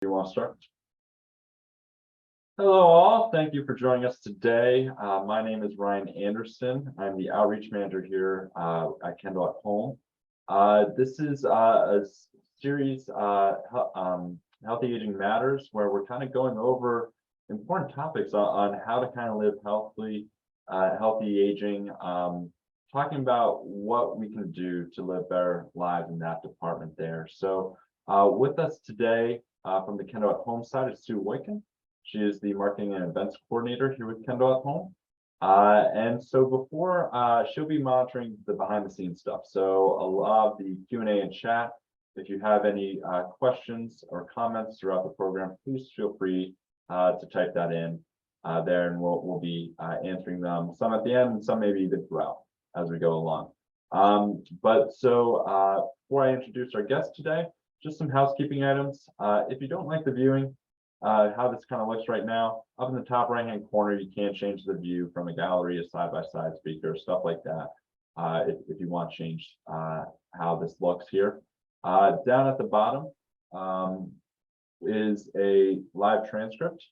You want to start? Hello, all. Thank you for joining us today. My name is Ryan Anderson. I'm the outreach manager here at Kendal at Home. This is a series, Healthy Aging Matters, where we're kind of going over important topics on how to kind of live healthy aging, talking about what we can do to live better lives in that department there. So with us today from the Kendal at Home side is Sue Woykin. She is the marketing and events coordinator here with Kendal at Home. And so before, she'll be monitoring the behind the scenes stuff. So a lot of the Q&A and chat, if you have any questions or comments throughout the program, please feel free to type that in there, and we'll be answering them, some at the end and some maybe even throughout as we go along. Before I introduce our guest today, just some housekeeping items. If you don't like the viewing, how this kind of looks right now, up in the top right hand corner, you can change the view from a gallery, a side-by-side speaker, stuff like that, if you want to change how this looks here. Down at the bottom is a live transcript.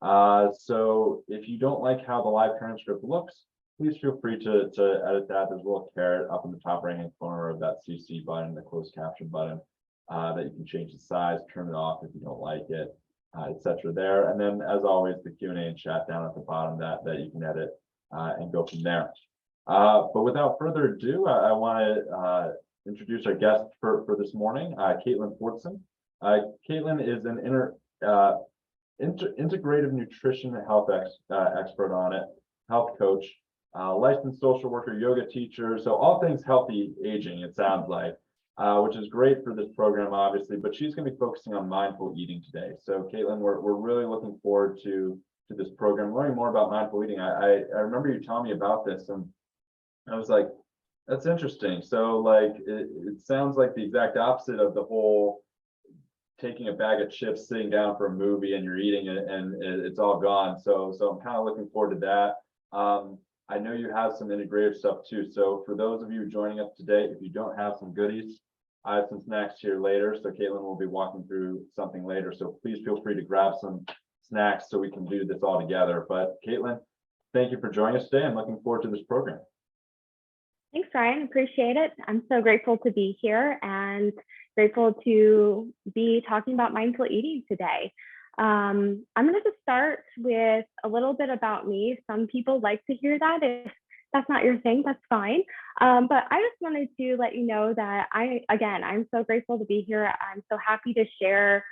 So if you don't like how the live transcript looks, please feel free to edit that. There's a little caret up in the top right hand corner of that CC button, the closed caption button, that you can change the size, turn it off if you don't like it, etc. there. And then, as always, the Q&A and chat down at the bottom that you can edit and go from there. But without further ado, I want to introduce our guest for this morning, Caitlynn Fortson. Caitlynn is an integrative nutrition and health expert on it, health coach, licensed social worker, yoga teacher, so all things healthy aging, it sounds like. Which is great for this program, obviously, but she's going to be focusing on mindful eating today. So, Caitlynn, we're really looking forward to this program, learning more about mindful eating. I remember you telling me about this, and I was like, that's interesting. So, like, it sounds like the exact opposite of the whole taking a bag of chips, sitting down for a movie, and you're eating it, and it's all gone. So I'm kind of looking forward to that. I know you have some integrative stuff too. So for those of you joining us today, if you don't have some goodies, I have some snacks here later. So Caitlynn will be walking through something later. So please feel free to grab some snacks so we can do this all together. But Caitlynn, thank you for joining us today. I'm looking forward to this program. Thanks, Ryan. Appreciate it. I'm so grateful to be here and grateful to be talking about mindful eating today. I'm going to just start with a little bit about me. Some people like to hear that. If that's not your thing, that's fine. But I just wanted to let you know that I'm so grateful to be here. I'm so happy to share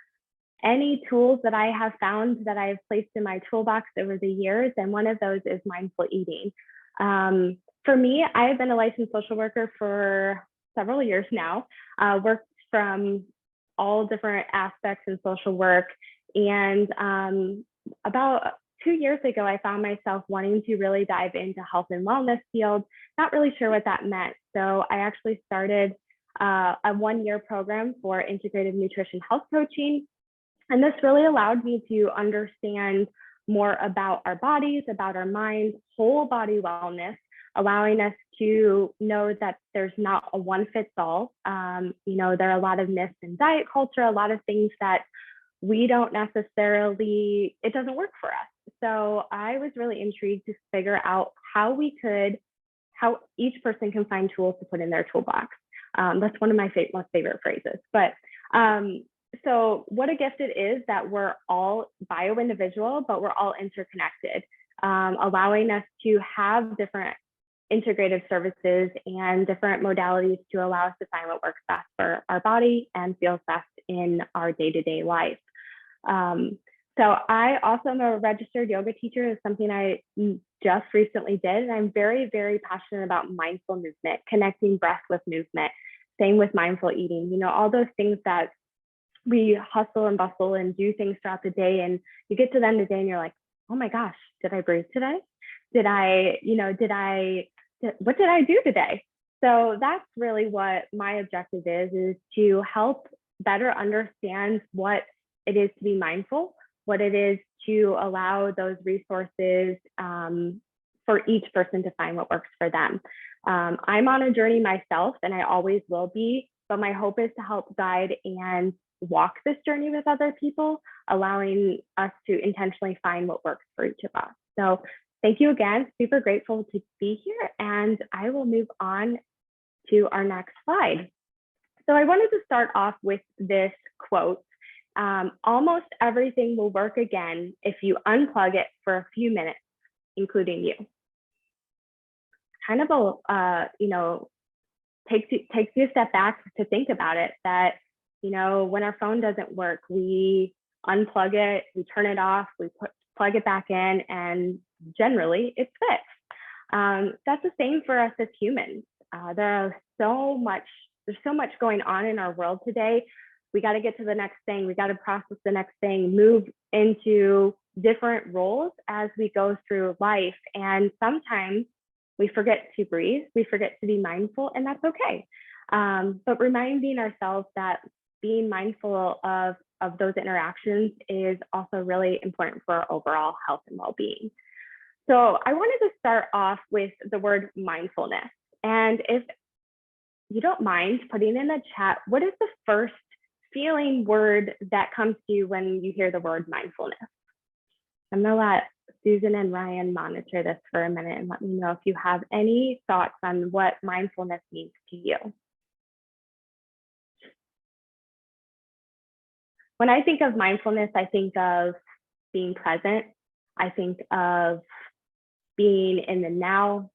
any tools that I have found that I've placed in my toolbox over the years. And one of those is mindful eating. For me, I have been a licensed social worker for several years now, worked from all different aspects in social work. And about 2 years ago, I found myself wanting to really dive into health and wellness field, not really sure what that meant. So I actually started a 1-year program for integrative nutrition health coaching. And this really allowed me to understand more about our bodies, about our minds, whole body wellness, allowing us to know that there's not a one fits all. There are a lot of myths in diet culture, a lot of things that we don't necessarily, it doesn't work for us. So I was really intrigued to figure out how each person can find tools to put in their toolbox. That's one of my most favorite phrases. But so what a gift it is that we're all bio-individual, but we're all interconnected, allowing us to have different integrative services and different modalities to allow us to find what works best for our body and feels best in our day-to-day life. So I also am a registered yoga teacher. It's something I just recently did. And I'm very, very passionate about mindful movement, connecting breath with movement. Same with mindful eating, all those things that we hustle and bustle and do things throughout the day. And you get to the end of the day and you're like, oh my gosh, did I breathe today? What did I do today? So that's really what my objective is to help better understand what it is to be mindful, what it is to allow those resources for each person to find what works for them. I'm on a journey myself, and I always will be, but my hope is to help guide and walk this journey with other people, allowing us to intentionally find what works for each of us. So thank you again, super grateful to be here, and I will move on to our next slide. So I wanted to start off with this quote. Almost everything will work again if you unplug it for a few minutes, including you. Kind of a, takes you a step back to think about it, that, when our phone doesn't work, we unplug it, we turn it off, we plug it back in, and generally it's fixed. That's the same for us as humans. There's so much going on in our world today. We got to get to the next thing. We got to process the next thing, move into different roles as we go through life. And sometimes we forget to breathe, we forget to be mindful, and that's okay. But reminding ourselves that being mindful of those interactions is also really important for our overall health and well-being. So I wanted to start off with the word mindfulness. And if you don't mind putting in the chat, what is the first feeling word that comes to you when you hear the word mindfulness? I'm gonna let Susan and Ryan monitor this for a minute and let me know if you have any thoughts on what mindfulness means to you. When I think of mindfulness, I think of being present. I think of being in the now.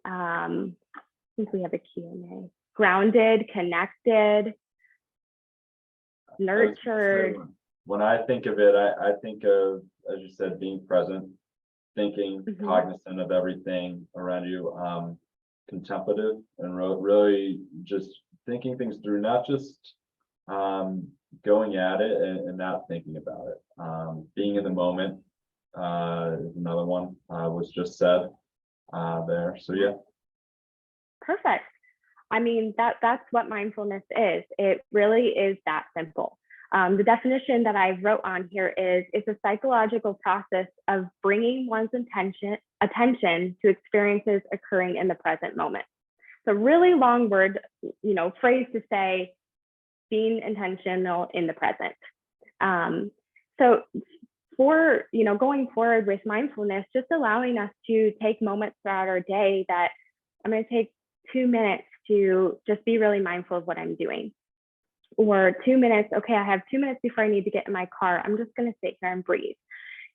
I think we have a Q&A. Grounded, connected, nurtured. When I think of it, I think of, as you said, being present, thinking, cognizant of everything around you, contemplative, and really just thinking things through, not just going at it and not thinking about it. Being in the moment is another one was just said there. So yeah. Perfect. I mean, that's what mindfulness is. It really is that simple. The definition that I wrote on here is it's a psychological process of bringing one's attention to experiences occurring in the present moment. It's a really long word, phrase to say being intentional in the present. So for, going forward with mindfulness, just allowing us to take moments throughout our day that I'm going to take 2 minutes to just be really mindful of what I'm doing. Or 2 minutes, okay, I have 2 minutes before I need to get in my car. I'm just going to sit here and breathe.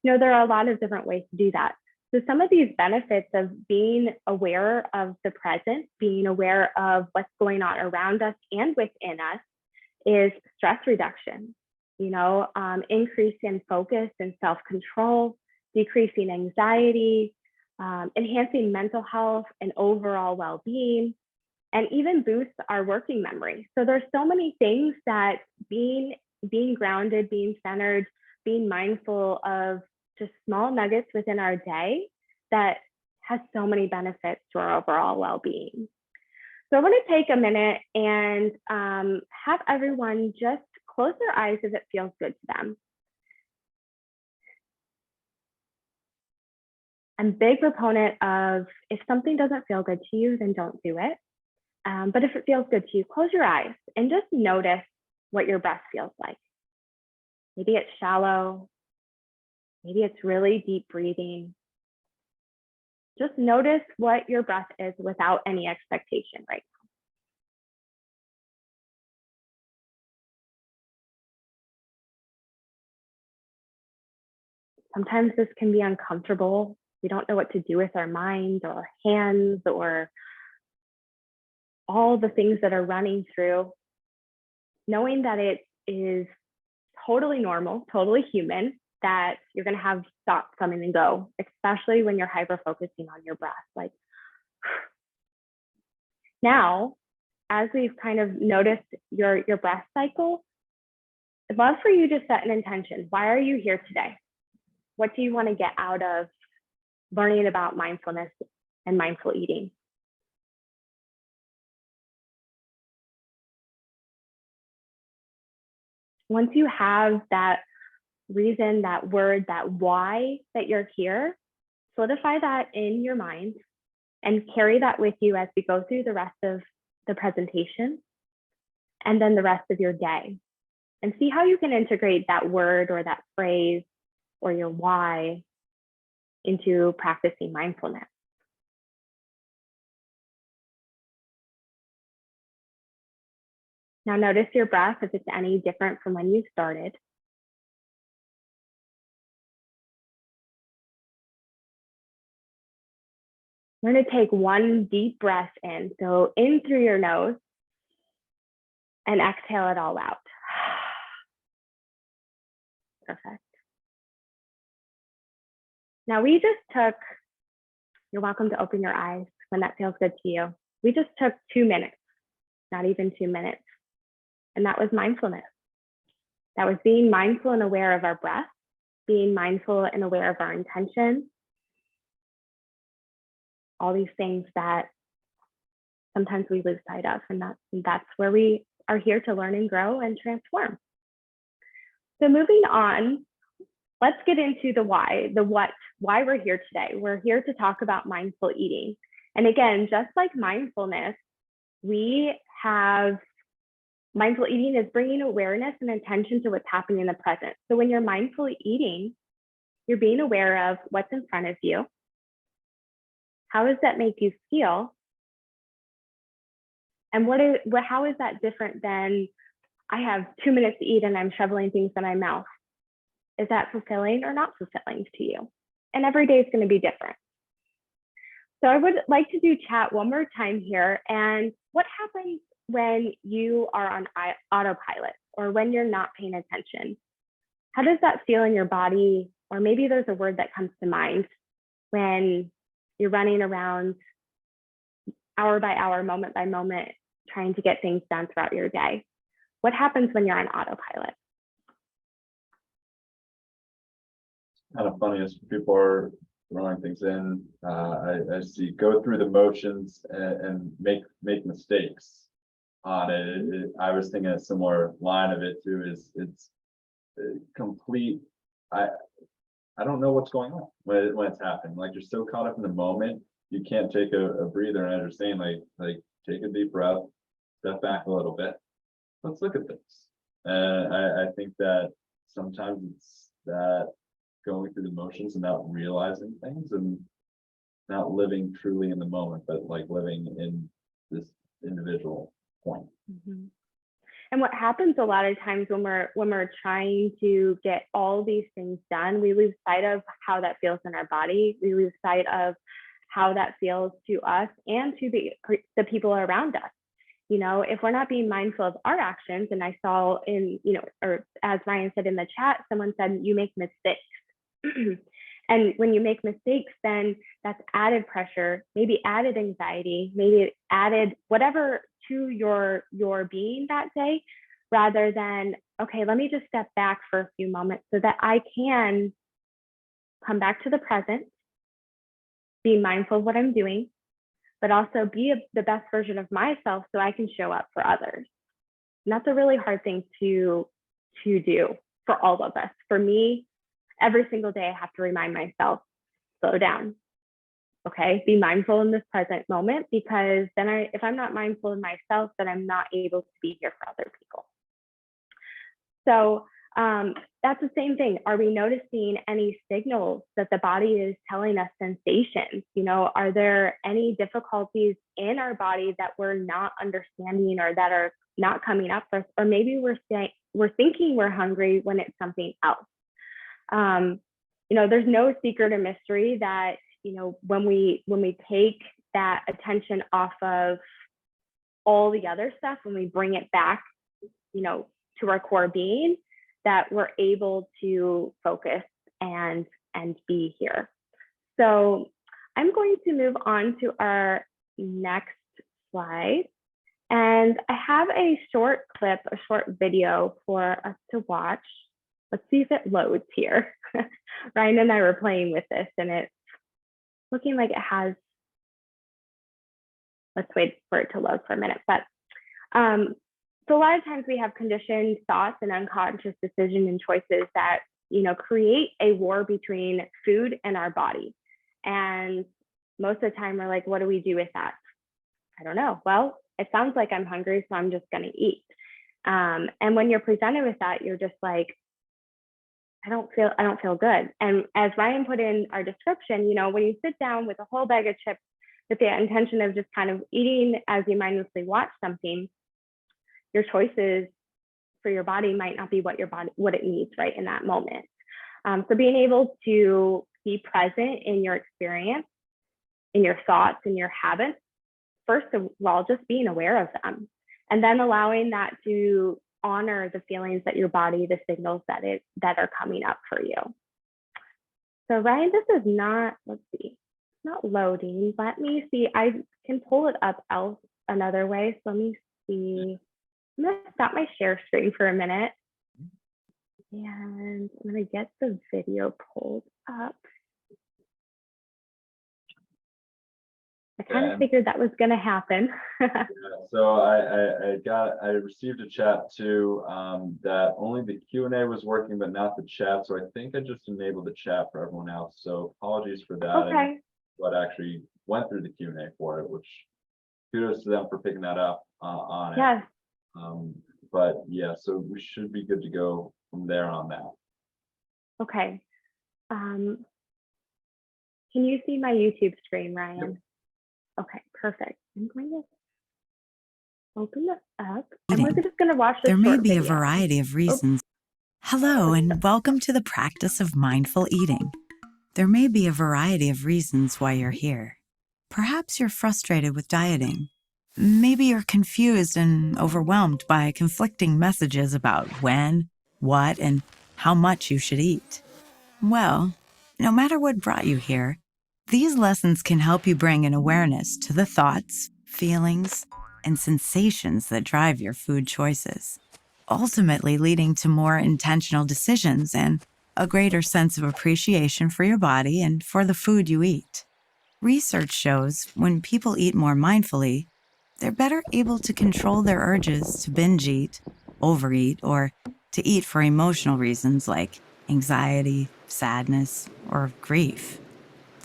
There are a lot of different ways to do that. So some of these benefits of being aware of the present, being aware of what's going on around us and within us, is stress reduction, increase in focus and self-control, decreasing anxiety, enhancing mental health and overall well-being, and even boosts our working memory. So there's so many things that being grounded, being centered, being mindful of just small nuggets within our day that has so many benefits to our overall well-being. So I want to take a minute and have everyone just close their eyes if it feels good to them. I'm a big proponent of, if something doesn't feel good to you, then don't do it. But if it feels good to you, close your eyes and just notice what your breath feels like. Maybe it's shallow. Maybe it's really deep breathing. Just notice what your breath is without any expectation right now. Sometimes this can be uncomfortable. We don't know what to do with our mind or our hands or all the things that are running through. Knowing that it is totally normal, totally human, that you're going to have thoughts coming and go, especially when you're hyper-focusing on your breath. Like, now, as we've kind of noticed your breath cycle, I'd love for you to set an intention. Why are you here today? What do you want to get out of learning about mindfulness and mindful eating? Once you have that reason, that word, that why that you're here, solidify that in your mind and carry that with you as we go through the rest of the presentation and then the rest of your day. and see how you can integrate that word or that phrase or your why into practicing mindfulness. Now notice your breath if it's any different from when you started. We're going to take one deep breath in. So in through your nose and exhale it all out. Perfect. Now we just took, you're welcome to open your eyes when that feels good to you. We just took 2 minutes, not even 2 minutes. And that was mindfulness. That was being mindful and aware of our breath, being mindful and aware of our intention, all these things that sometimes we lose sight of. And that's where we are here to learn and grow and transform. So moving on, let's get into the why, why we're here today. We're here to talk about mindful eating. And again, just like mindfulness, mindful eating is bringing awareness and attention to what's happening in the present. So when you're mindfully eating, you're being aware of what's in front of you. How does that make you feel? And how is that different than I have 2 minutes to eat and I'm shoveling things in my mouth? Is that fulfilling or not fulfilling to you? And every day is going to be different. So I would like to do chat one more time here. And what happens when you are on autopilot or when you're not paying attention? How does that feel in your body? Or maybe there's a word that comes to mind when you're running around hour by hour, moment by moment, trying to get things done throughout your day. What happens when you're on autopilot? Kind of funny as people are throwing things in. I see go through the motions and make mistakes on it. I was thinking a similar line of it too. It's complete. I don't know what's going on when it's happening. Like you're so caught up in the moment, you can't take a breather and understand. Like take a deep breath, step back a little bit. Let's look at this. I think that sometimes it's that going through the motions and not realizing things and not living truly in the moment, but like living in this individual point. Mm-hmm. And what happens a lot of times when we're trying to get all these things done, we lose sight of how that feels in our body. We lose sight of how that feels to us and to the people around us. You know, if we're not being mindful of our actions, and I saw or as Ryan said in the chat, someone said you make mistakes. And when you make mistakes, then that's added pressure, maybe added anxiety, maybe added whatever to your being that day, rather than, okay, let me just step back for a few moments so that I can come back to the present, be mindful of what I'm doing, but also be the best version of myself so I can show up for others. And that's a really hard thing to do for all of us. For me, every single day, I have to remind myself, slow down, okay? Be mindful in this present moment, because then if I'm not mindful of myself, then I'm not able to be here for other people. So that's the same thing. Are we noticing any signals that the body is telling us, sensations? You know, are there any difficulties in our body that we're not understanding or that are not coming up for us? Or maybe we're thinking we're hungry when it's something else. You know, there's no secret or mystery that, you know, when we take that attention off of all the other stuff, when we bring it back, you know, to our core being, that we're able to focus and be here. So I'm going to move on to our next slide. And I have a short clip, a short video for us to watch. Let's see if it loads here. Ryan and I were playing with this and it's looking like it has, let's wait for it to load for a minute. But so a lot of times we have conditioned thoughts and unconscious decisions and choices that, you know, create a war between food and our body. And most of the time we're like, what do we do with that? I don't know. Well, it sounds like I'm hungry, so I'm just going to eat. And when you're presented with that, you're just like, I don't feel good. And as Ryan put in our description, when you sit down with a whole bag of chips with the intention of just kind of eating as you mindlessly watch something, your choices for your body might not be what it needs right in that moment. So being able to be present in your experience, in your thoughts, in your habits, first of all, just being aware of them, and then allowing that to honor the feelings that your body, the signals that are coming up for you. So Ryan, this is not, let's see, it's not loading. Let me see, I can pull it up else another way. So let me see. I'm gonna stop my share screen for a minute. And I'm gonna get the video pulled up. I kind of figured that was gonna happen. Yeah, so I received a chat too, that only the Q&A was working, but not the chat. So I think I just enabled the chat for everyone else. So apologies for that. Okay. But actually went through the Q&A for it, which kudos to them for picking that up on it. Yes. But yeah, so we should be good to go from there on that. Okay. Can you see my YouTube screen, Ryan? Yep. Okay, perfect. I'm going to open this up, and we're just going to watch this. There may short be a video. variety of reasons. Hello, and welcome to the practice of mindful eating. There may be a variety of reasons why you're here. Perhaps you're frustrated with dieting. Maybe you're confused and overwhelmed by conflicting messages about when, what, and how much you should eat. Well, no matter what brought you here, these lessons can help you bring an awareness to the thoughts, feelings, and sensations that drive your food choices, ultimately leading to more intentional decisions and a greater sense of appreciation for your body and for the food you eat. Research shows when people eat more mindfully, they're better able to control their urges to binge eat, overeat, or to eat for emotional reasons like anxiety, sadness, or grief.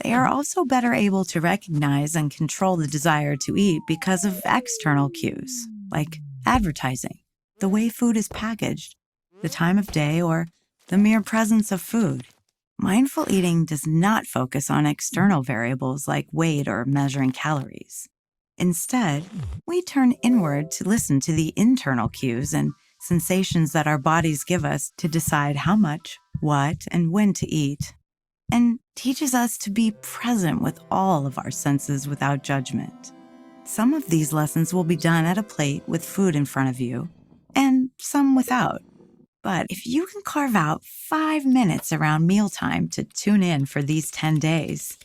They are also better able to recognize and control the desire to eat because of external cues, like advertising, the way food is packaged, the time of day, or the mere presence of food. Mindful eating does not focus on external variables like weight or measuring calories. Instead, we turn inward to listen to the internal cues and sensations that our bodies give us to decide how much, what, and when to eat, and teaches us to be present with all of our senses without judgment. Some of these lessons will be done at a plate with food in front of you, and some without. But if you can carve out 5 minutes around mealtime to tune in for these 10 days,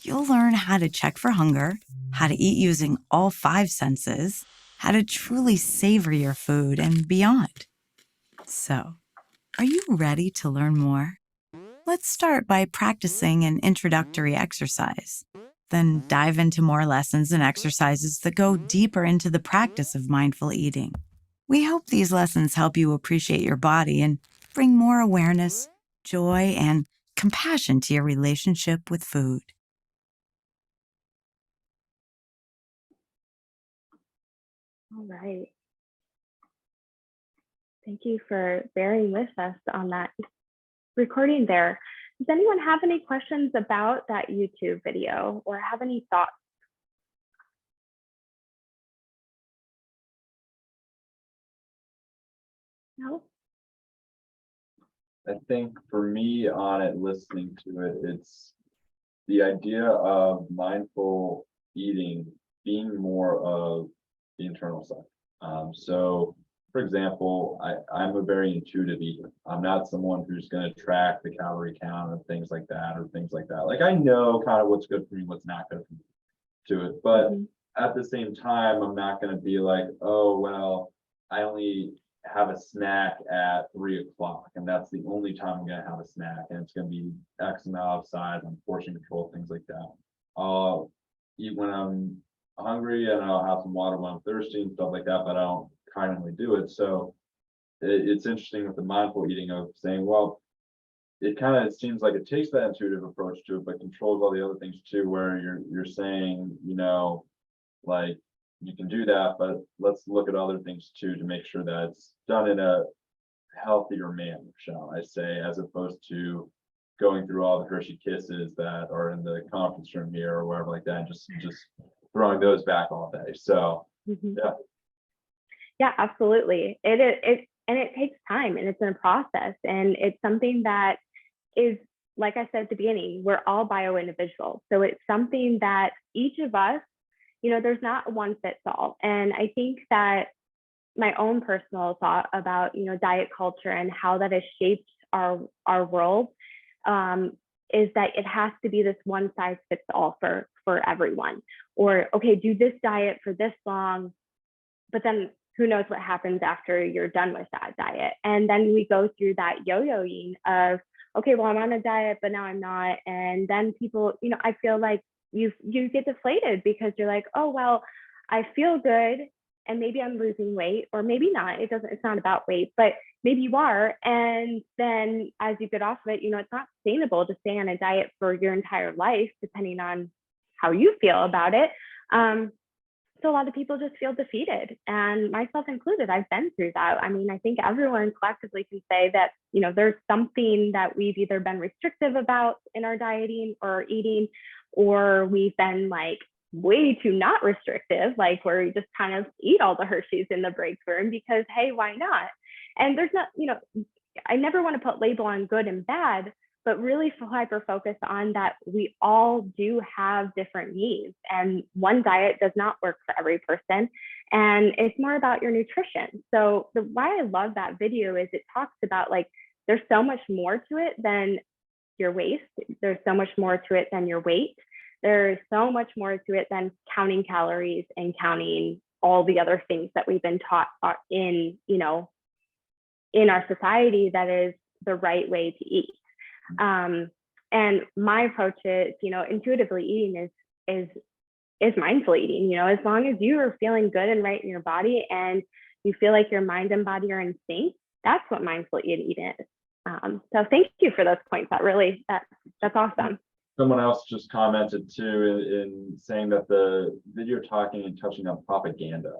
you'll learn how to check for hunger, how to eat using all 5 senses, how to truly savor your food, and beyond. So, are you ready to learn more? Let's start by practicing an introductory exercise, then dive into more lessons and exercises that go deeper into the practice of mindful eating. We hope these lessons help you appreciate your body and bring more awareness, joy, and compassion to your relationship with food. All right. Thank you for bearing with us on that recording there. Does anyone have any questions about that YouTube video or have any thoughts? No? I think for me on it, listening to it, it's the idea of mindful eating being more of the internal side. So for example, I'm a very intuitive eater. I'm not someone who's going to track the calorie count or things like that. Like I know kind of what's good for me, what's not good for me to it. But at the same time, I'm not going to be like, oh, well, I only have a snack at 3:00 and that's the only time I'm going to have a snack and it's going to be X amount of size and portion control, things like that. I'll eat when I'm hungry and I'll have some water when I'm thirsty and stuff like that, but I don't kindly do it. So it's interesting with the mindful eating of saying, well, it kind of seems like it takes that intuitive approach to it, but controls all the other things too, where you're saying, like you can do that, but let's look at other things too to make sure that it's done in a healthier manner, shall I say, as opposed to going through all the Hershey Kisses that are in the conference room here or wherever like that, and just throwing those back all day. So yeah, absolutely. And it takes time, and it's in a process, and it's something that is, like I said at the beginning, we're all bio individuals. So it's something that each of us, there's not one fits all. And I think that my own personal thought about, diet culture and how that has shaped our world, is that it has to be this one size fits all for everyone. Or, okay, do this diet for this long, but then who knows what happens after you're done with that diet. And then we go through that yo-yoing of, okay, well, I'm on a diet, but now I'm not. And then people, I feel like you get deflated because you're like, oh, well, I feel good and maybe I'm losing weight, or maybe not. It's not about weight, but maybe you are. And then as you get off of it, it's not sustainable to stay on a diet for your entire life, depending on how you feel about it. So a lot of people just feel defeated, and myself included. I've been through that. I mean, I think everyone collectively can say that, there's something that we've either been restrictive about in our dieting or eating, or we've been like way too not restrictive, like where we just kind of eat all the Hershey's in the break room because, hey, why not? And there's not, I never want to put label on good and bad, but really hyper focus on that we all do have different needs, and one diet does not work for every person. And it's more about your nutrition. So why I love that video is it talks about like, there's so much more to it than your waist. There's so much more to it than your weight. There's so much more to it than counting calories and counting all the other things that we've been taught in our society that is the right way to eat. And my approach is, intuitively eating is mindful eating. As long as you are feeling good and right in your body and you feel like your mind and body are in sync, that's what mindful eating is. So thank you for those points. That's awesome. Someone else just commented too in saying that the video talking and touching on propaganda,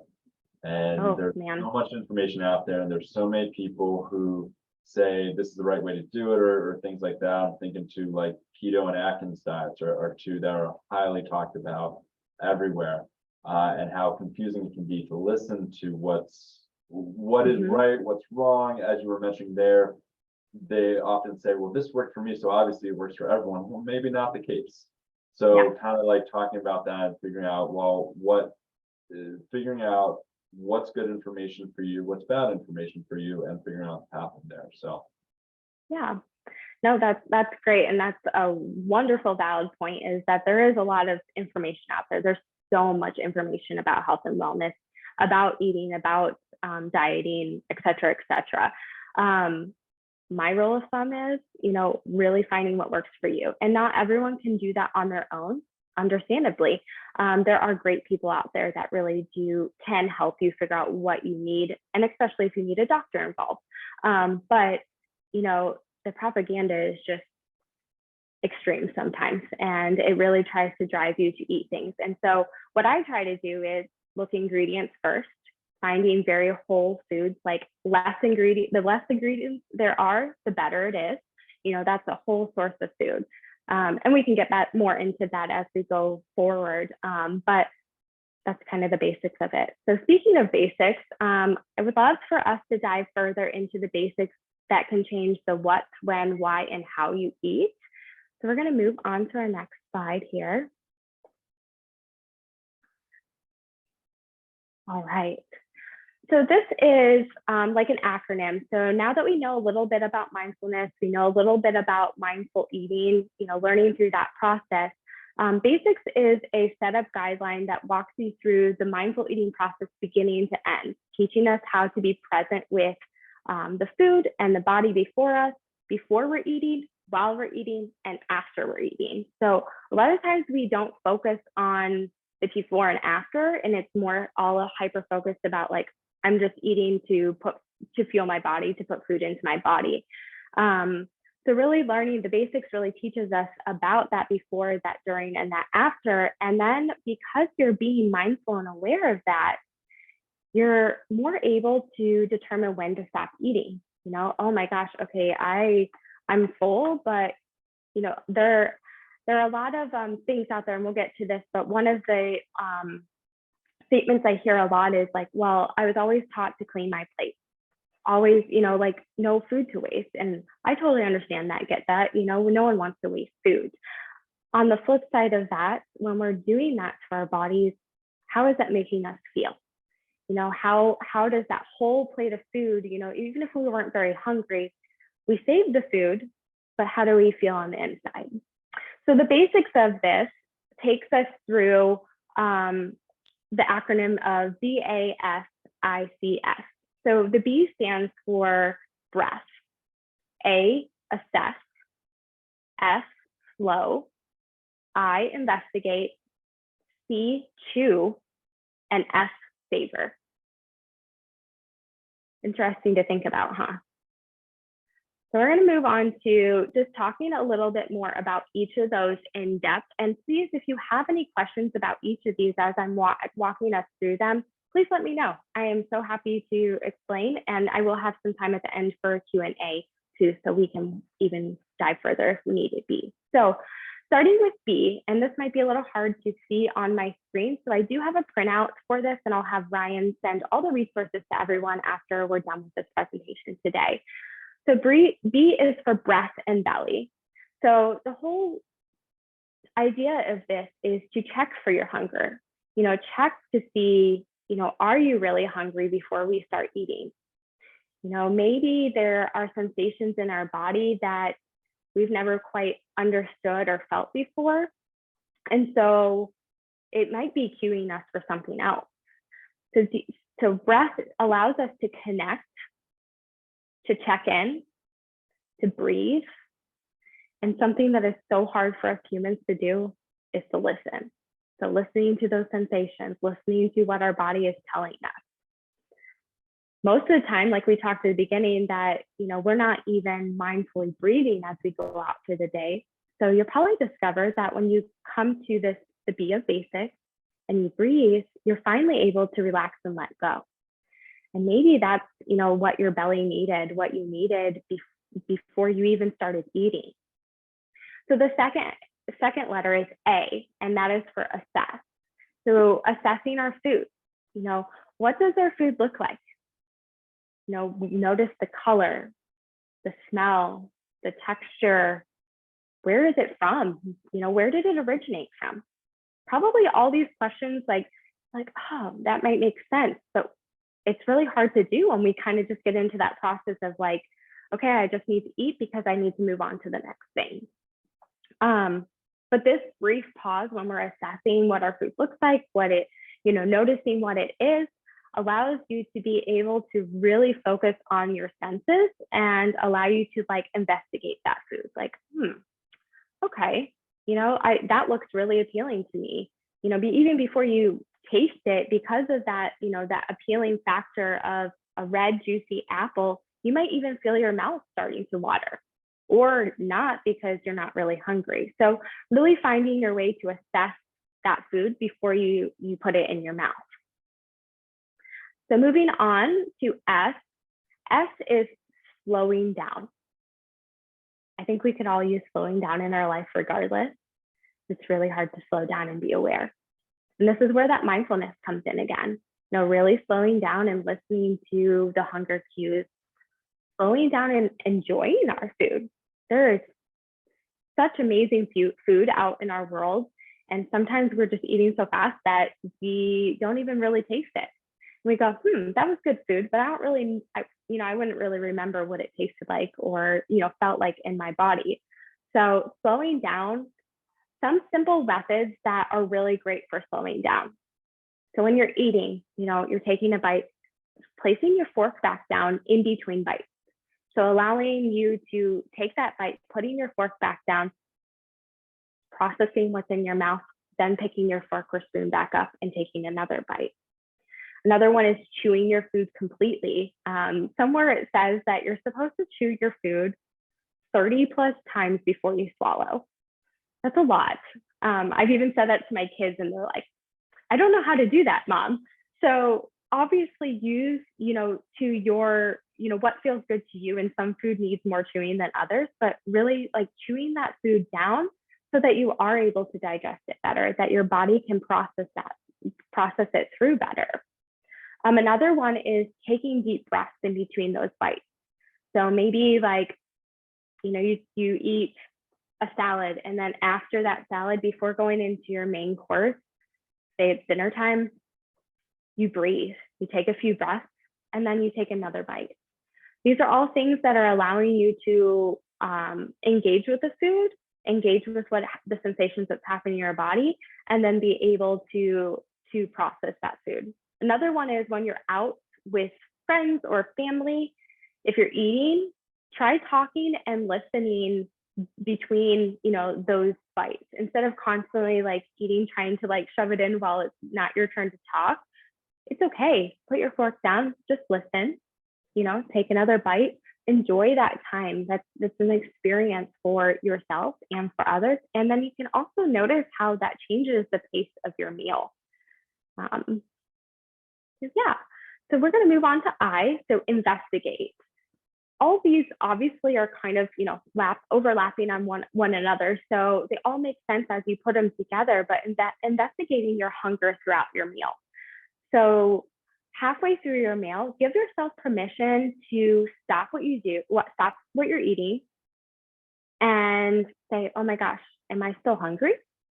and there's so much information out there, and there's so many people who say this is the right way to do it, or things like that. I'm thinking to like keto and Atkins diets are two that are highly talked about everywhere, and how confusing it can be to listen to what is right, what's wrong. As you were mentioning there, they often say, well, this worked for me, so obviously it works for everyone. Well, maybe not the case. So kind of like talking about that and figuring out, well, figuring out what's good information for you, what's bad information for you, and figuring out the path from there. So yeah, no, that's great. And that's a wonderful valid point, is that there is a lot of information out there. There's so much information about health and wellness, about eating, about dieting, et cetera, et cetera. My rule of thumb is, really finding what works for you. And not everyone can do that on their own, understandably. There are great people out there that really can help you figure out what you need, and especially if you need a doctor involved. But, the propaganda is just extreme sometimes, and it really tries to drive you to eat things. And so what I try to do is look ingredients first, finding very whole foods, like the less ingredients there are, the better it is. That's a whole source of food. And we can get more into that as we go forward. But that's kind of the basics of it. So speaking of basics, I would love for us to dive further into the basics that can change the what, when, why, and how you eat. So we're going to move on to our next slide here. All right. So this is like an acronym. So now that we know a little bit about mindfulness, we know a little bit about mindful eating, learning through that process. Basics is a set of guideline that walks you through the mindful eating process beginning to end, teaching us how to be present with the food and the body before us, before we're eating, while we're eating, and after we're eating. So a lot of times we don't focus on the before and after, and it's more all hyper focused about like, I'm just eating to fuel my body, to put food into my body. So really learning the basics really teaches us about that before, that during, and that after. And then because you're being mindful and aware of that, you're more able to determine when to stop eating. Oh my gosh, okay, I'm full, but there are a lot of things out there, and we'll get to this, but one of the statements I hear a lot is like, well, I was always taught to clean my plate. Always, like no food to waste. And I totally understand that, get that, no one wants to waste food. On the flip side of that, when we're doing that to our bodies, how is that making us feel? How does that whole plate of food, even if we weren't very hungry, we saved the food, but how do we feel on the inside? So the basics of this takes us through the acronym of BASICS. So the B stands for breath, A, assess, S, slow, I, investigate, C, chew, and S, savor. Interesting to think about, huh? So we're going to move on to just talking a little bit more about each of those in depth. And please, if you have any questions about each of these as I'm walking us through them, please let me know. I am so happy to explain, and I will have some time at the end for Q&A too, so we can even dive further if we need to be. So starting with B, and this might be a little hard to see on my screen, so I do have a printout for this, and I'll have Ryan send all the resources to everyone after we're done with this presentation today. So B is for breath and belly. So the whole idea of this is to check for your hunger, check to see, are you really hungry before we start eating? Maybe there are sensations in our body that we've never quite understood or felt before. And so it might be cueing us for something else. So breath allows us to connect, to check in, to breathe. And something that is so hard for us humans to do is to listen. So listening to those sensations, listening to what our body is telling us. Most of the time, like we talked at the beginning, that we're not even mindfully breathing as we go out through the day. So you'll probably discover that when you come to this, the B of basics, and you breathe, you're finally able to relax and let go. And maybe that's what your belly needed, what you needed before you even started eating. So the second letter is A, and that is for assess. So assessing our food. What does our food look like? Notice the color, the smell, the texture. Where is it from? Where did it originate from? Probably all these questions like, oh, that might make sense, but it's really hard to do when we kind of just get into that process of like, okay, I just need to eat because I need to move on to the next thing. But this brief pause when we're assessing what our food looks like, what it, noticing what it is, allows you to be able to really focus on your senses and allow you to like investigate that food. Like, okay, that looks really appealing to me. Even before you taste it, because of that, that appealing factor of a red, juicy apple, you might even feel your mouth starting to water, or not because you're not really hungry. So really finding your way to assess that food before you put it in your mouth. So moving on to S. S is slowing down. I think we could all use slowing down in our life regardless. It's really hard to slow down and be aware. And this is where that mindfulness comes in again. Really slowing down and listening to the hunger cues, slowing down and enjoying our food. There is such amazing food out in our world. And sometimes we're just eating so fast that we don't even really taste it. We go, that was good food, but I don't really, I wouldn't really remember what it tasted like or, felt like in my body. So slowing down, some simple methods that are really great for slowing down. So when you're eating, you're taking a bite, placing your fork back down in between bites. So allowing you to take that bite, putting your fork back down, processing what's in your mouth, then picking your fork or spoon back up and taking another bite. Another one is chewing your food completely. Somewhere it says that you're supposed to chew your food 30 plus times before you swallow. That's a lot. I've even said that to my kids and they're like, I don't know how to do that, Mom. So obviously use, to your, what feels good to you. And some food needs more chewing than others, but really like chewing that food down so that you are able to digest it better, that your body can process it through better. Another one is taking deep breaths in between those bites. So maybe like, you eat a salad, and then after that salad, before going into your main course, say it's dinner time, you breathe, you take a few breaths, and then you take another bite. These are all things that are allowing you to engage with the food, engage with what the sensations that's happening in your body, and then be able to process that food. Another one is when you're out with friends or family, if you're eating, try talking and listening between, those bites, instead of constantly like eating, trying to like shove it in while it's not your turn to talk. It's okay. Put your fork down, just listen, take another bite, enjoy that time. That's an experience for yourself and for others. And then you can also notice how that changes the pace of your meal. So we're going to move on to I, so investigate. All these obviously are kind of, overlapping on one another. So they all make sense as you put them together, but investigating your hunger throughout your meal. So halfway through your meal, give yourself permission to stop what you're eating and say, oh my gosh, am I still hungry?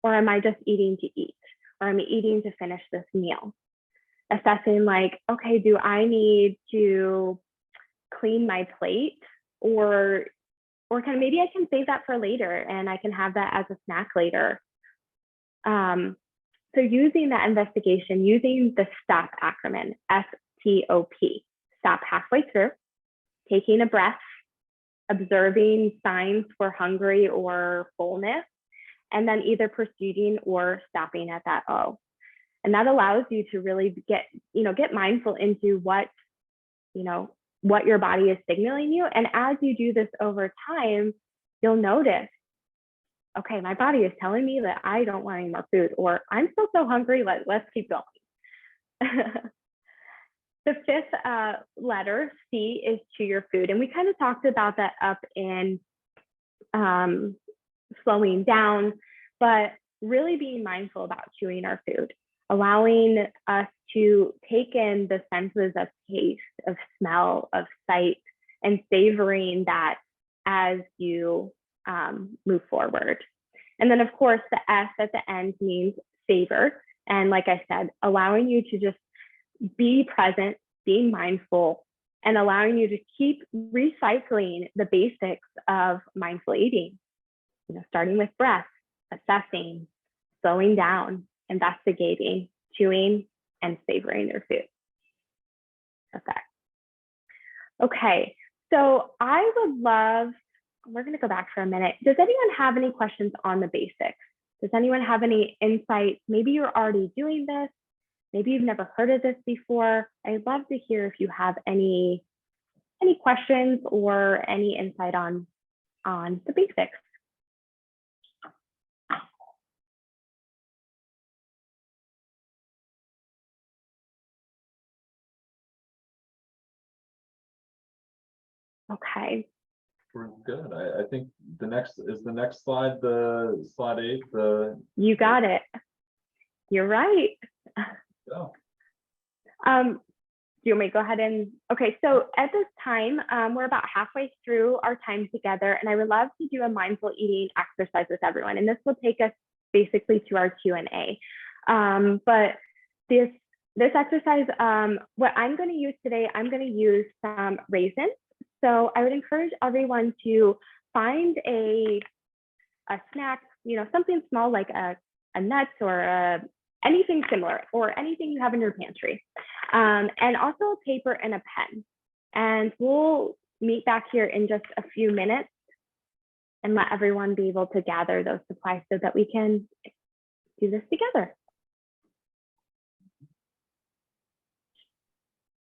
Or am I just eating to eat? Or am I eating to finish this meal? Assessing like, okay, do I need to clean my plate, or maybe I can save that for later and I can have that as a snack later. So using that investigation, using the STOP acronym, STOP, stop halfway through, taking a breath, observing signs for hungry or fullness, and then either proceeding or stopping at that O. And that allows you to really get mindful into what your body is signaling you. And as you do this over time, you'll notice, okay, my body is telling me that I don't want any more food, or I'm still so hungry, let's keep going. The fifth letter, C, is chew your food. And we kind of talked about that up in slowing down, but really being mindful about chewing our food, allowing us to take in the senses of taste, of smell, of sight, and savoring that as you move forward. And then of course, the S at the end means savor. And like I said, allowing you to just be present, being mindful, and allowing you to keep recycling the basics of mindful eating, starting with breath, assessing, slowing down, investigating, chewing, and savoring your food. Perfect. Okay, so I would love, we're going to go back for a minute. Does anyone have any questions on the basics? Does anyone have any insights? Maybe you're already doing this. Maybe you've never heard of this before. I'd love to hear if you have any questions or any insight on the basics. Okay. We're good. I think the next slide, the slide 8, You got it. You're right. oh. Do you want me to go ahead and, okay, so at this time, we're about halfway through our time together, and I would love to do a mindful eating exercise with everyone. And this will take us basically to our Q&A. But this exercise, what I'm going to use today, I'm going to use some raisins. So I would encourage everyone to find a snack, something small like a nut or anything similar, or anything you have in your pantry, and also a paper and a pen. And we'll meet back here in just a few minutes and let everyone be able to gather those supplies so that we can do this together.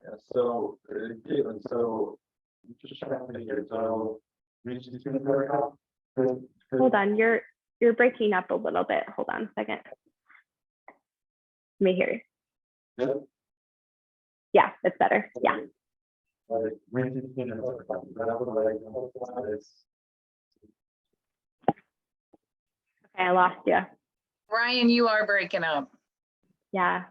Yeah, so Caitlynn, so just checking here. So Hold on, you're breaking up a little bit. Hold on a second. Let me hear you. Yeah, that's better. Yeah. Okay, I lost you. Ryan, you are breaking up. Yeah.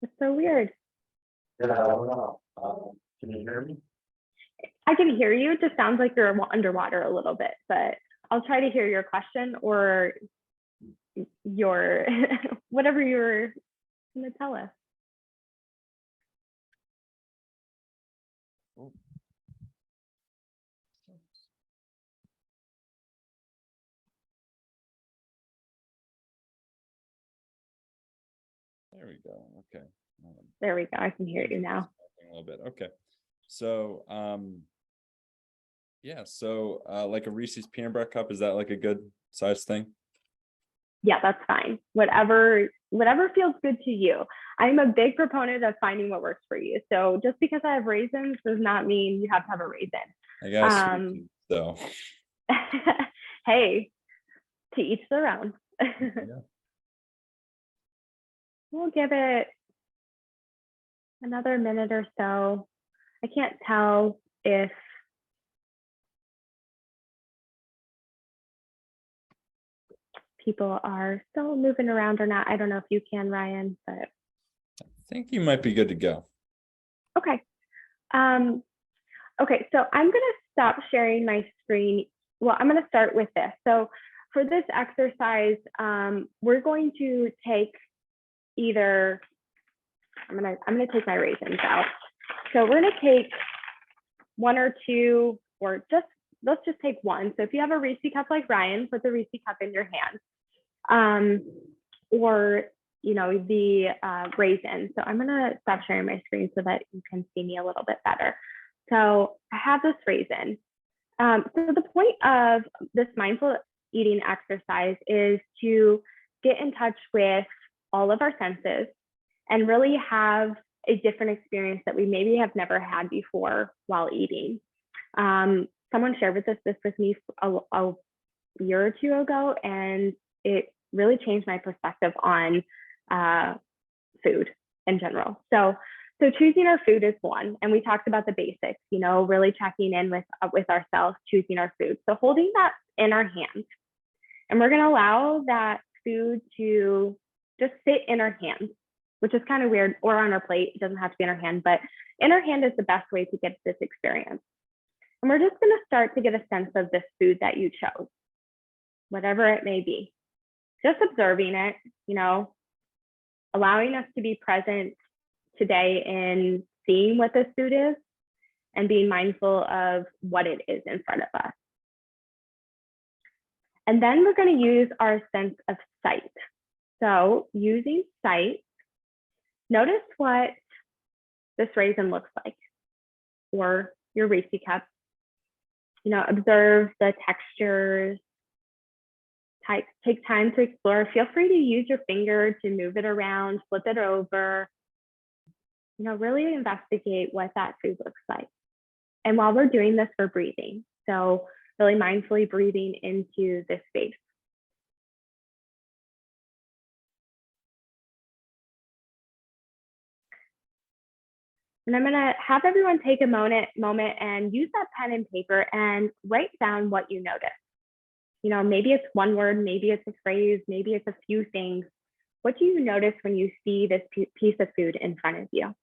It's so weird. Yeah, I don't know. Can you hear me? I can hear you. It just sounds like you're underwater a little bit, but I'll try to hear your question or your whatever you're going to tell us. There we go. Okay. There we go. I can hear you now. A little bit. Okay. So, yeah. So, like a Reese's peanut butter cup, is that like a good size thing? Yeah, that's fine. Whatever feels good to you. I'm a big proponent of finding what works for you. So just because I have raisins does not mean you have to have a raisin. I guess. So. Hey, to each their own. Yeah. We'll give it another minute or so. I can't tell if people are still moving around or not. I don't know if you can, Ryan, but I think you might be good to go. okay. Okay, so I'm gonna stop sharing my screen. Well, I'm gonna start with this. So for this exercise, we're going to take either, I'm gonna take my raisins out. So we're gonna take one or two, or let's just take one. So if you have a Reese cup like Ryan, put the Reese cup in your hand. Or the raisin. So I'm gonna stop sharing my screen so that you can see me a little bit better. So I have this raisin. So the point of this mindful eating exercise is to get in touch with all of our senses and really have a different experience that we maybe have never had before while eating. Someone shared this with me a year or two ago, and it really changed my perspective on food in general. So choosing our food is one, and we talked about the basics, really checking in with ourselves, choosing our food. So holding that in our hand, and we're gonna allow that food to just sit in our hands, which is kind of weird, or on our plate. It doesn't have to be in our hand, but in our hand is the best way to get this experience. And we're just gonna start to get a sense of this food that you chose, whatever it may be. Just observing it, allowing us to be present today in seeing what this food is and being mindful of what it is in front of us. And then we're going to use our sense of sight. So using sight, notice what this raisin looks like, or your Reese cup. Observe the textures. Take time to explore. Feel free to use your finger to move it around, flip it over. Really investigate what that food looks like. And while we're doing this, we're breathing. So really mindfully breathing into this space. And I'm gonna have everyone take a moment and use that pen and paper and write down what you notice. Maybe it's one word, maybe it's a phrase, maybe it's a few things. What do you notice when you see this piece of food in front of you?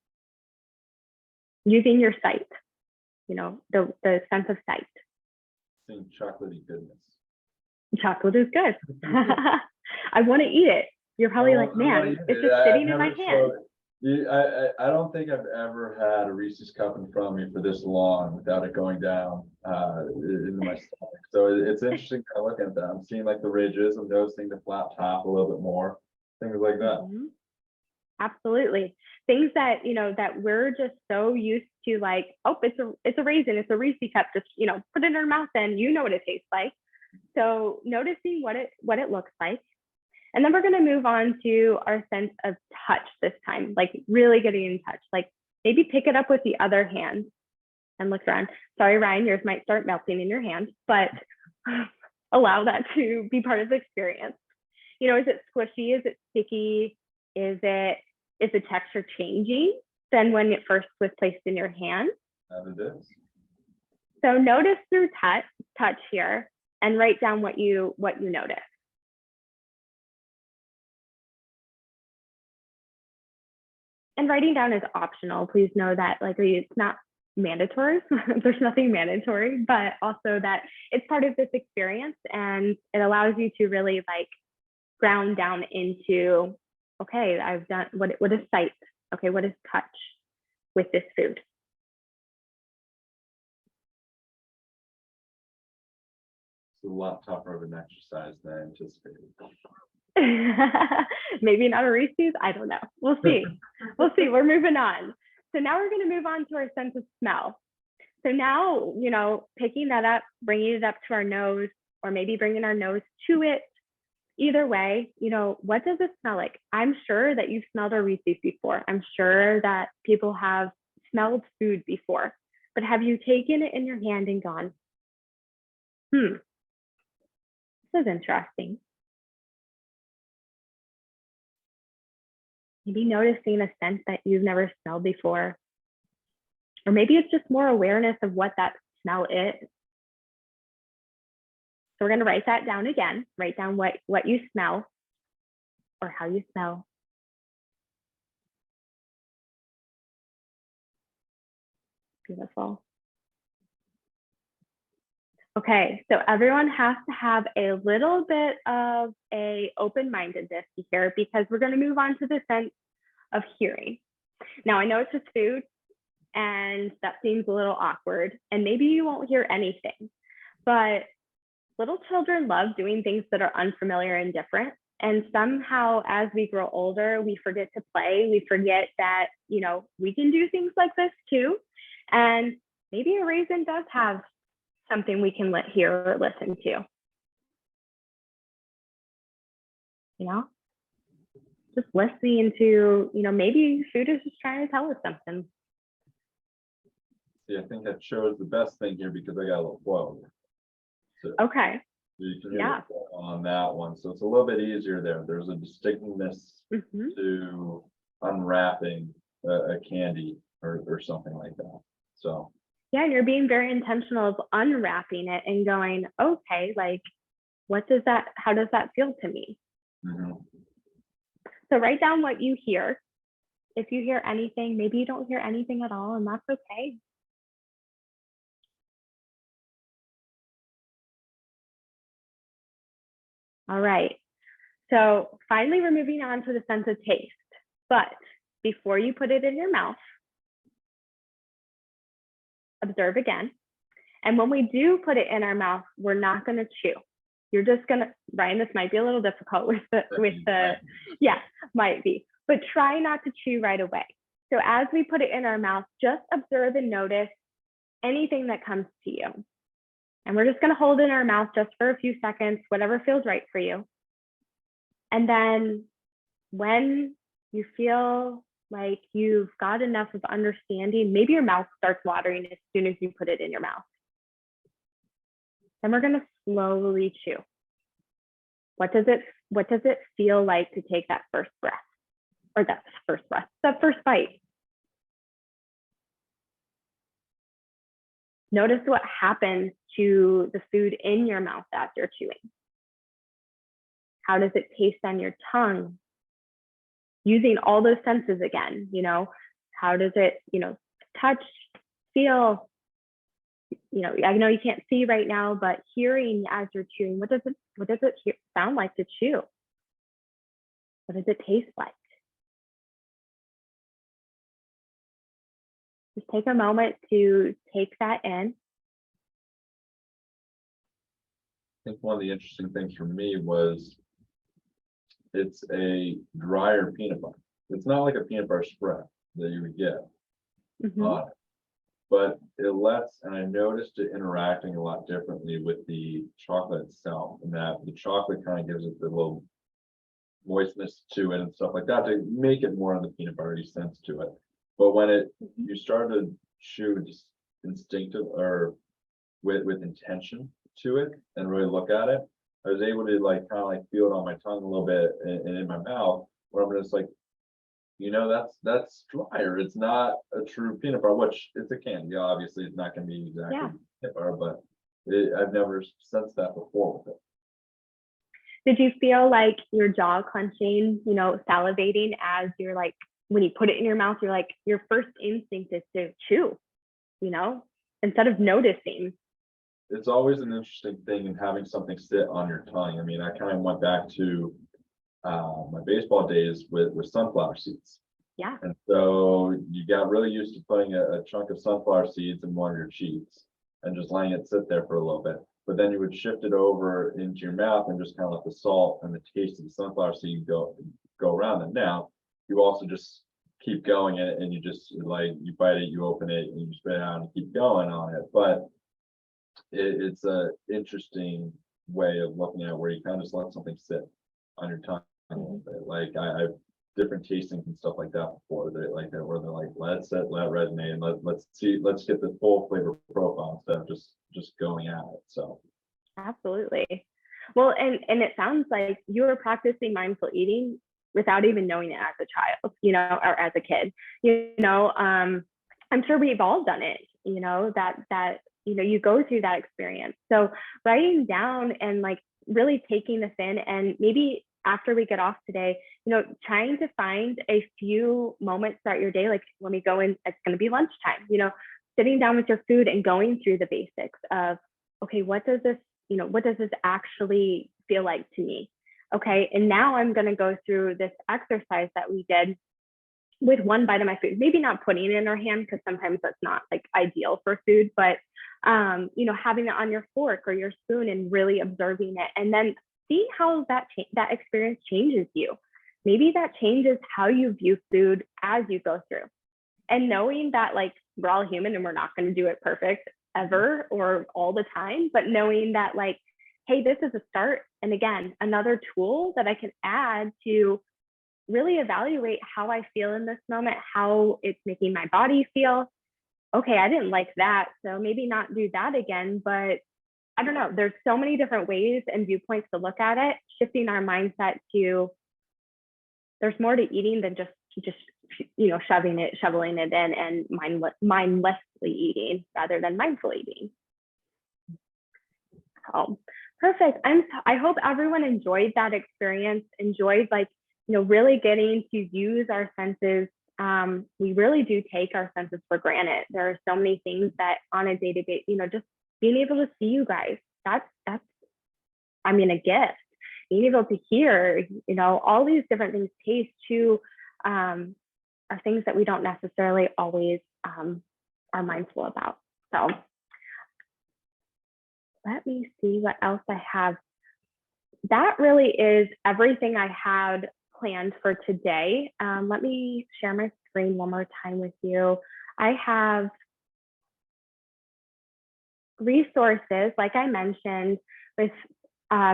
Using your sight, the sense of sight. Seeing chocolatey goodness. Chocolate is good. I want to eat it. You're probably like, man, it's just sitting in my hand. I don't think I've ever had a Reese's cup in front of me for this long without it going down into my stomach. So it's interesting kind of looking at that. I'm seeing like the ridges, I'm noticing the flat top a little bit more, things like that. Mm-hmm. Absolutely. Things that, that we're just so used to, like, oh, it's a raisin, it's a Reese cup, just, put it in our mouth and you know what it tastes like. So noticing what it looks like. And then we're going to move on to our sense of touch this time, like really getting in touch, like maybe pick it up with the other hand and look around. Sorry, Ryan, yours might start melting in your hand, but allow that to be part of the experience. Is it squishy? Is it sticky? Is the texture changing than when it first was placed in your hand? And it is. So notice through touch here and write down what you notice. And writing down is optional. Please know that, like, it's not mandatory. There's nothing mandatory, but also that it's part of this experience, and it allows you to really, like, ground down into, okay, I've done what is sight? Okay, what is touch with this food? It's a lot tougher of an exercise than I anticipated. Maybe not a Reese's, I don't know. We'll see. We're moving on. So now we're going to move on to our sense of smell. So now, picking that up, bringing it up to our nose, or maybe bringing our nose to it. Either way, what does it smell like? I'm sure that you've smelled a Reese's before. I'm sure that people have smelled food before, but have you taken it in your hand and gone, this is interesting. Maybe noticing a scent that you've never smelled before. Or maybe it's just more awareness of what that smell is. So we're going to write that down again. Write down what you smell or how you smell. Beautiful. Okay, so everyone has to have a little bit of a open-mindedness here, because we're going to move on to the sense of hearing. Now, I know it's just food, and that seems a little awkward, and maybe you won't hear anything, but little children love doing things that are unfamiliar and different. And somehow, as we grow older, we forget to play. We forget that, we can do things like this too. And maybe a raisin does have something we can hear or listen to. Just listening to, maybe food is just trying to tell us something. See, I think that shows the best thing here because I got a little flow. So Okay. you can hear the flow on that one. So it's a little bit easier there. There's a distinctness to unwrapping a candy or something like that. So yeah, you're being very intentional of unwrapping it and going, okay, like, how does that feel to me? So write down what you hear. If you hear anything, maybe you don't hear anything at all, and that's okay. All right. So finally, we're moving on to the sense of taste. But before you put it in your mouth, observe again. And when we do put it in our mouth, we're not going to chew. You're just going to, Ryan, this might be a little difficult might be, but try not to chew right away. So as we put it in our mouth, just observe and notice anything that comes to you. And we're just going to hold it in our mouth just for a few seconds, whatever feels right for you. And then when you feel like you've got enough of understanding, maybe your mouth starts watering as soon as you put it in your mouth. Then we're going to slowly chew. What does it feel like to take that first breath? Or that first bite? Notice what happens to the food in your mouth as you're chewing. How does it taste on your tongue? Using all those senses again, how does it, touch, feel? I know you can't see right now, but hearing as you're chewing, what does it sound like to chew? What does it taste like? Just take a moment to take that in. I think one of the interesting things for me was it's a drier peanut butter. it's not like a peanut butter spread that you would get Mhm. on it. But it lets, and I noticed it interacting a lot differently with the chocolate itself, and that the chocolate kind of gives it the little moistness to it and stuff like that to make it more on the peanut buttery sense to it. But when you start to chew just instinctive or with intention to it and really look at it, I was able to like kind of like feel it on my tongue a little bit and in my mouth, where I'm just like, that's drier. It's not a true peanut butter, which it's a candy. Obviously, it's not going to be exactly Yeah. peanut butter, but I've never sensed that before with it. Did you feel like your jaw clenching, salivating as you're like, when you put it in your mouth, you're like, your first instinct is to chew, instead of noticing? It's always an interesting thing in having something sit on your tongue. I mean, I kind of went back to my baseball days with sunflower seeds. Yeah. And so you got really used to putting a chunk of sunflower seeds in one of your cheeks and just letting it sit there for a little bit. But then you would shift it over into your mouth and just kind of let the salt and the taste of the sunflower seed go around. And now you also just keep going and you just like, you bite it, you open it, and you spit it out and keep going on it. But it's a interesting way of looking at it, where you kind of just let something sit on your tongue a little bit. Like I've different tastings and stuff like that before, that like that, where they're like, let resonate, and let's get the full flavor profile instead of just going at it. So Absolutely. Well, and it sounds like you were practicing mindful eating without even knowing it as a child, or as a kid. I'm sure we've all done it, that you go through that experience. So writing down and like really taking this in, and maybe after we get off today, trying to find a few moments throughout your day, like when we go in, it's going to be lunchtime, sitting down with your food and going through the basics of, okay, what does this actually feel like to me? Okay, and now I'm going to go through this exercise that we did with one bite of my food, maybe not putting it in our hand, because sometimes that's not like ideal for food, but having it on your fork or your spoon and really observing it, and then seeing how that experience changes you. Maybe that changes how you view food as you go through, and knowing that like we're all human and we're not going to do it perfect ever or all the time, but knowing that like, hey, this is a start, and again, another tool that I can add to really evaluate how I feel in this moment, how it's making my body feel. Okay, I didn't like that, so maybe not do that again. But I don't know, there's so many different ways and viewpoints to look at it, shifting our mindset to there's more to eating than just shoveling it in and mindlessly eating rather than mindful eating. So perfect. I hope everyone enjoyed that experience, enjoyed really getting to use our senses. We really do take our senses for granted. There are so many things that on a day-to-day, just being able to see you guys, that's a gift. Being able to hear, all these different things, taste too, are things that we don't necessarily always are mindful about. So let me see what else I have. That really is everything I had planned for today. Let me share my screen one more time with you. I have resources, like I mentioned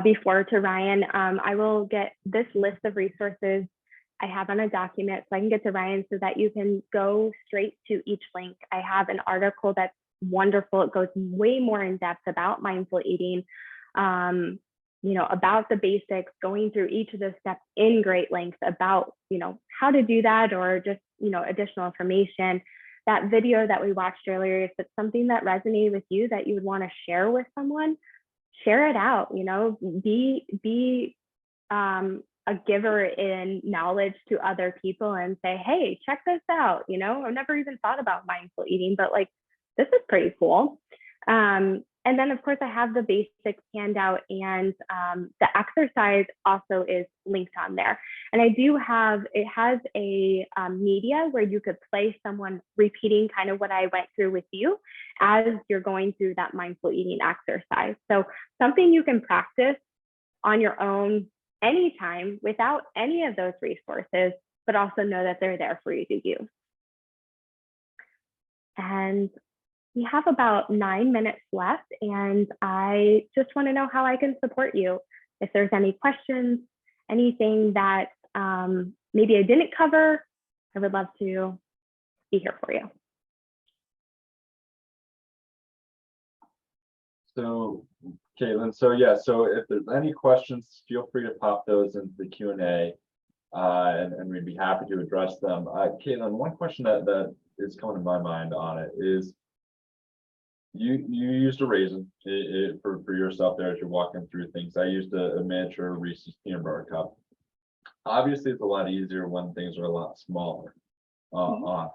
before to Ryan. I will get this list of resources I have on a document so I can get to Ryan so that you can go straight to each link. I have an article that's wonderful. It goes way more in depth about mindful eating, about the basics, going through each of the steps in great length about, how to do that, or just, additional information. That video that we watched earlier, if it's something that resonated with you that you would want to share with someone, share it out, be a giver in knowledge to other people and say, hey, check this out. I've never even thought about mindful eating, but like, this is pretty cool. And then of course I have the basics handout, and the exercise also is linked on there. And it has a media where you could play someone repeating kind of what I went through with you as you're going through that mindful eating exercise. So something you can practice on your own anytime without any of those resources, but also know that they're there for you to use. And we have about 9 minutes left, and I just want to know how I can support you. If there's any questions, anything that maybe I didn't cover, I would love to be here for you. So, Caitlin, so yeah, so if there's any questions, feel free to pop those into the Q&A, and we'd be happy to address them. Caitlin, one question that is coming to my mind on it is, you used a raisin for yourself there as you're walking through things. I used a miniature Reese's peanut butter cup. Obviously, it's a lot easier when things are a lot smaller on it.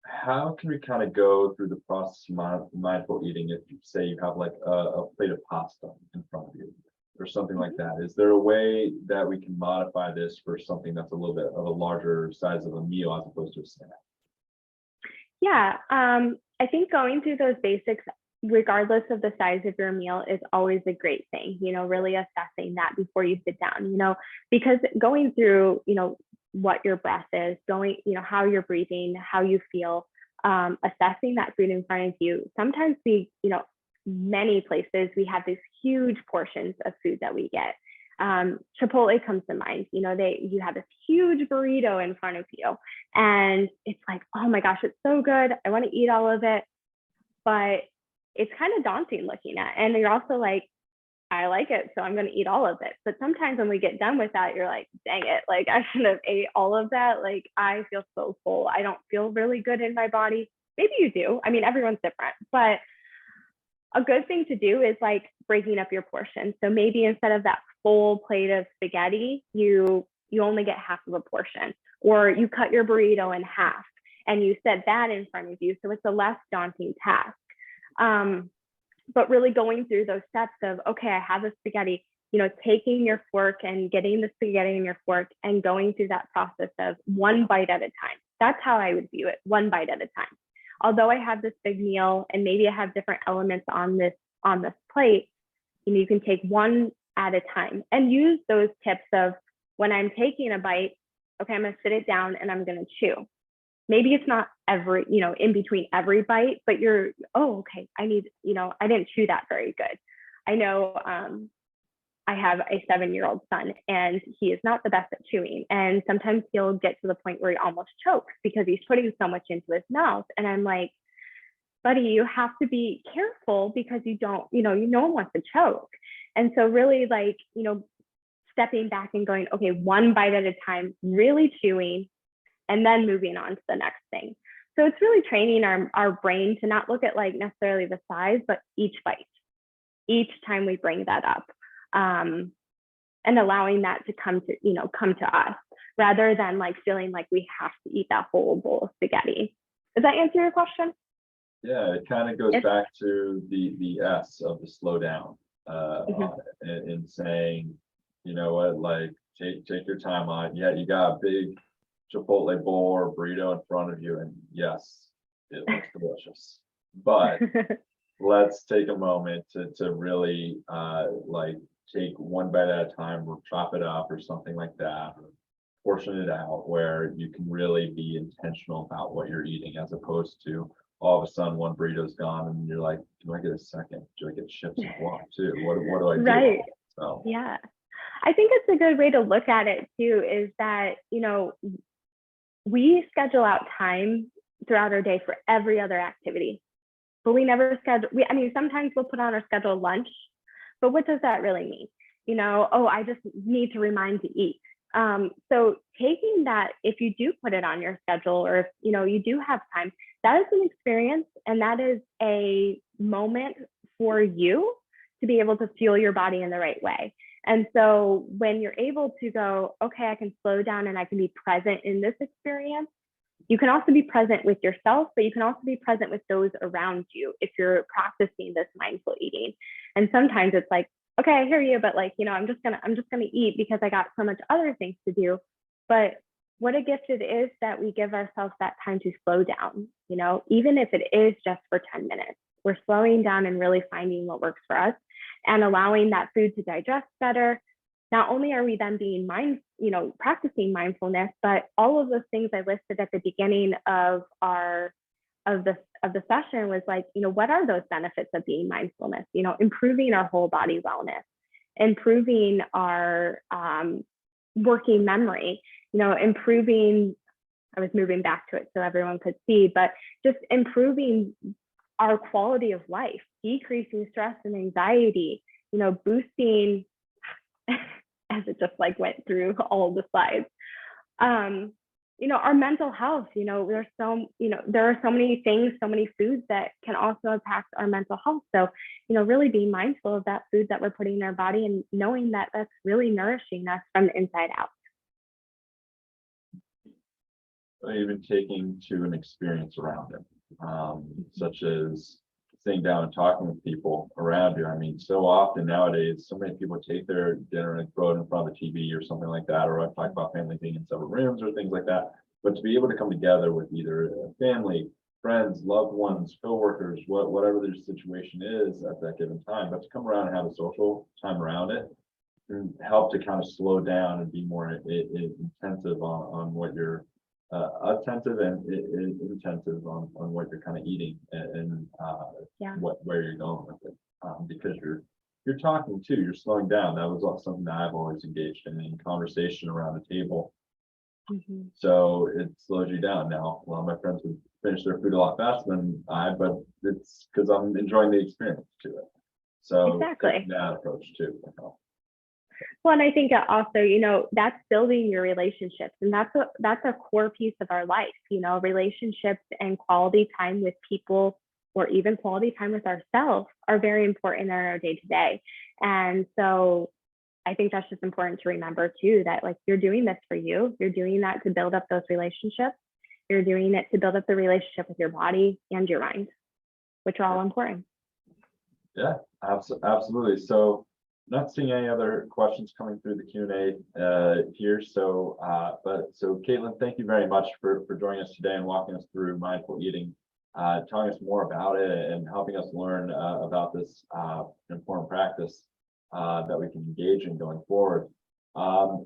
How can we kind of go through the process of mindful eating if you say you have like a plate of pasta in front of you or something like that? Is there a way that we can modify this for something that's a little bit of a larger size of a meal as opposed to a snack? Yeah, I think going through those basics, regardless of the size of your meal, is always a great thing, you know, really assessing that before you sit down, you know, because going through, you know, what your breath is, going, you know, how you're breathing, how you feel, assessing that food in front of you. Sometimes we, you know, many places we have these huge portions of food that we get. Chipotle comes to mind. You know, you have this huge burrito in front of you, and it's like, oh my gosh, it's so good. I want to eat all of it, but it's kind of daunting looking at. And you're also like, I like it, so I'm going to eat all of it. But sometimes when we get done with that, you're like, dang it, like I should have ate all of that. Like I feel so full. I don't feel really good in my body. Maybe you do. I mean, everyone's different, but a good thing to do is like breaking up your portion. So maybe instead of that full plate of spaghetti, you only get half of a portion, or you cut your burrito in half and you set that in front of you. So it's a less daunting task. But really going through those steps of, okay, I have the spaghetti, you know, taking your fork and getting the spaghetti in your fork and going through that process of one bite at a time. That's how I would view it, one bite at a time. Although I have this big meal and maybe I have different elements on this plate, you know, you can take one at a time and use those tips of, when I'm taking a bite, okay, I'm going to sit it down and I'm going to chew. Maybe it's not every, you know, in between every bite, but you're, oh, okay, I need, you know, I didn't chew that very good. I know I have a 7-year-old son, and he is not the best at chewing. And sometimes he'll get to the point where he almost chokes because he's putting so much into his mouth. And I'm like, buddy, you have to be careful because you don't, you know, no one wants to choke. And so really, like, you know, stepping back and going, okay, one bite at a time, really chewing, and then moving on to the next thing. So it's really training our brain to not look at like necessarily the size, but each bite, each time we bring that up, and allowing that to come to us, rather than like feeling like we have to eat that whole bowl of spaghetti. Does that answer your question? Yeah, it kind of goes back to the S of the slow down on it, and saying, you know what, like take your time on it. Yeah, you got a big Chipotle bowl or burrito in front of you, and yes, it looks delicious, but let's take a moment to really like take one bite at a time, or chop it up or something like that, or portion it out, where you can really be intentional about what you're eating, as opposed to all of a sudden one burrito's gone and you're like, do I get a second? Do I get chips and guac too? What do I do? Right. So yeah, I think it's a good way to look at it too, is that, you know, we schedule out time throughout our day for every other activity, but we never schedule. I mean, sometimes we'll put on our schedule lunch, but what does that really mean? You know, oh, I just need to remind to eat. So taking that, if you do put it on your schedule, or if, you know, you do have time, that is an experience, and that is a moment for you to be able to fuel your body in the right way. And so when you're able to go, okay, I can slow down and I can be present in this experience, you can also be present with yourself, but you can also be present with those around you if you're practicing this mindful eating. And sometimes it's like, okay, I hear you, but like, you know, I'm just gonna eat because I got so much other things to do. But what a gift it is that we give ourselves that time to slow down, you know, even if it is just for 10 minutes, we're slowing down and really finding what works for us, and allowing that food to digest better, not only are we then being practicing mindfulness, but all of those things I listed at the beginning of the session was like, what are those benefits of being mindfulness? Improving our whole body wellness, improving our working memory, improving, I was moving back to it so everyone could see, but just improving our quality of life, decreasing stress and anxiety, boosting, as it just like went through all of the slides, our mental health, there are so many things, so many foods that can also impact our mental health. So, really being mindful of that food that we're putting in our body and knowing that that's really nourishing us from the inside out. Even taking to an experience around it, such as sitting down and talking with people around you. I mean, so often nowadays, so many people take their dinner and throw it in front of the TV or something like that, or I talk about family being in separate rooms or things like that. But to be able to come together with either a family, friends, loved ones, coworkers, whatever their situation is at that given time, but to come around and have a social time around it and help to kind of slow down and be more intensive on what you're attentive and intensive on what you're kind of eating and where you're going with it, because you're talking too, you're slowing down. That was something that I've always engaged in conversation around the table. Mm-hmm. So it slows you down. Now, a lot of my friends would finish their food a lot faster than I, but it's because I'm enjoying the experience to it. So exactly that approach too. Well, and I think also, that's building your relationships, and that's a core piece of our life. Relationships and quality time with people, or even quality time with ourselves, are very important in our day to day. And so I think that's just important to remember too, that like you're doing this for you, you're doing that to build up those relationships, you're doing it to build up the relationship with your body and your mind, which are all important. Yeah, absolutely. So not seeing any other questions coming through the Q&A here. So Caitlynn, thank you very much for joining us today and walking us through mindful eating, telling us more about it and helping us learn about this important practice that we can engage in going forward.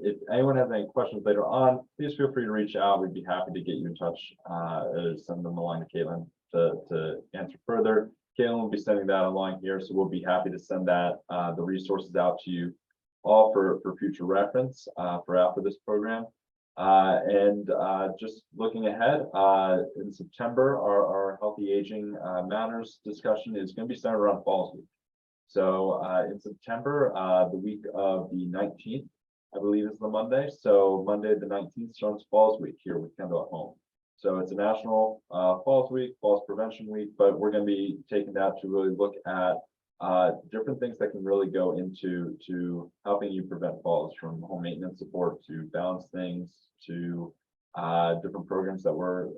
If anyone has any questions later on, please feel free to reach out. We'd be happy to get you in touch, send them along to Caitlynn to answer further. Caitlynn will be sending that along here, so we'll be happy to send that the resources out to you all for future reference for after this program. And just looking ahead, in September, our Healthy Aging Matters discussion is going to be centered around Falls Week. So in September, the week of the 19th, I believe is the Monday. So Monday the 19th starts Falls Week here with Kendal at Home. So it's a national Falls Week, Falls Prevention Week, but we're going to be taking that to really look at different things that can really go into helping you prevent falls, from home maintenance support to balance things to different programs that we're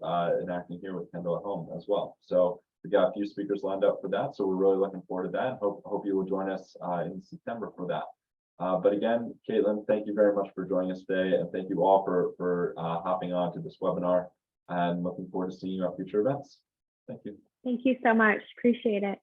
enacting here with Kendal at Home as well. So we got a few speakers lined up for that, so we're really looking forward to that. Hope you will join us in September for that. But again, Caitlynn, thank you very much for joining us today, and thank you all for hopping on to this webinar, and looking forward to seeing you at future events. Thank you. Thank you so much. Appreciate it.